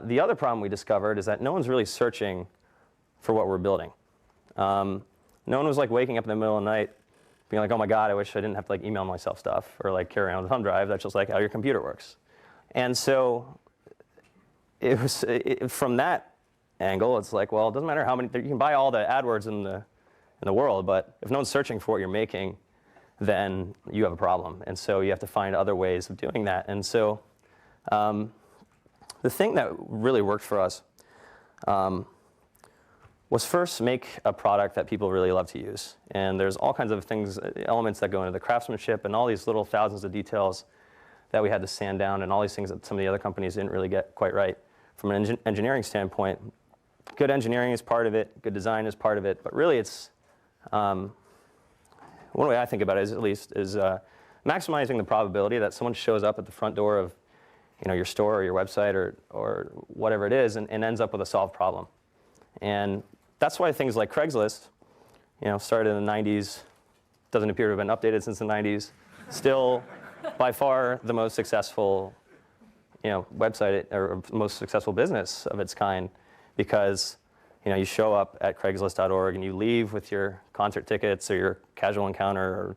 The other problem we discovered is that no one's really searching for what we're building. No one was like waking up in the middle of the night being like, oh my God, I wish I didn't have to like email myself stuff or like carry around a thumb drive. That's just like how your computer works. And so it was from that angle, it's like, well, it doesn't matter how many, you can buy all the AdWords in the world, but if no one's searching for what you're making, then you have a problem. And so you have to find other ways of doing that. And so the thing that really worked for us was first make a product that people really love to use. And there's all kinds of things, elements that go into the craftsmanship and all these little thousands of details that we had to sand down and all these things that some of the other companies didn't really get quite right. From an engineering standpoint, good engineering is part of it, good design is part of it, but really it's, one way I think about it is at least, is maximizing the probability that someone shows up at the front door of your store or your website or whatever it is and ends up with a solved problem. And that's why things like Craigslist, started in the 90s, doesn't appear to have been updated since the 90s, still by far the most successful website or most successful business of its kind, because you show up at Craigslist.org and you leave with your concert tickets or your casual encounter or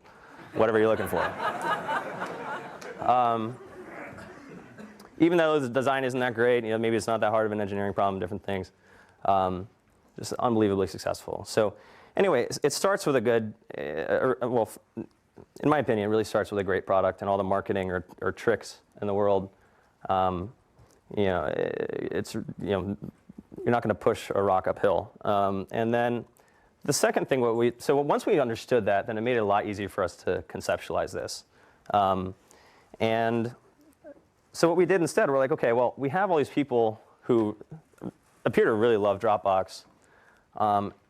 whatever you're looking for. Even though the design isn't that great, maybe it's not that hard of an engineering problem, different things. Just unbelievably successful. So anyway, it starts with a good, well, in my opinion, it really starts with a great product, and all the marketing or tricks in the world. It's you're not going to push a rock uphill. And then the second thing, so once we understood that, then it made it a lot easier for us to conceptualize this. And so what we did instead, we're like, okay, well, we have all these people who appear to really love Dropbox.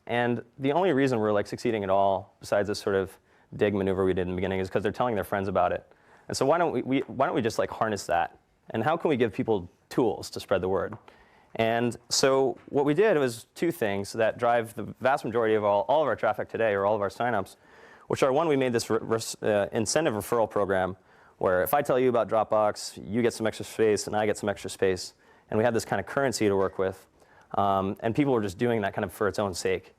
And the only reason we're like succeeding at all, besides this sort of dig maneuver we did in the beginning, is because they're telling their friends about it. And so why don't we just like harness that? And how can we give people tools to spread the word? And so what we did was two things that drive the vast majority of all of our traffic today, or all of our signups, which are, one, we made this incentive referral program where if I tell you about Dropbox, you get some extra space and I get some extra space. And we had this kind of currency to work with. And people were just doing that kind of for its own sake,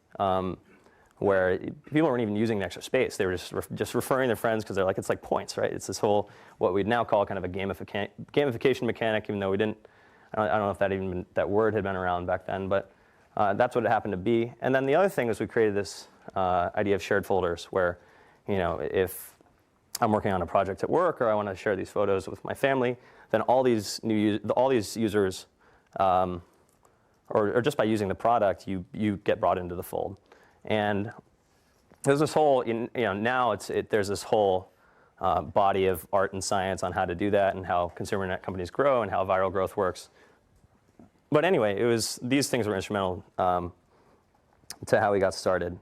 where people weren't even using the extra space. They were just referring their friends because they're like, it's like points, right? It's this whole, what we'd now call kind of a gamification mechanic, even though we didn't, I don't know if that word had been around back then, but that's what it happened to be. And then the other thing was we created this idea of shared folders where, if I'm working on a project at work or I want to share these photos with my family, then all these users, or just by using the product, you get brought into the fold. And there's this whole, now there's this whole body of art and science on how to do that and how consumer internet companies grow and how viral growth works. But anyway, these things were instrumental to how we got started.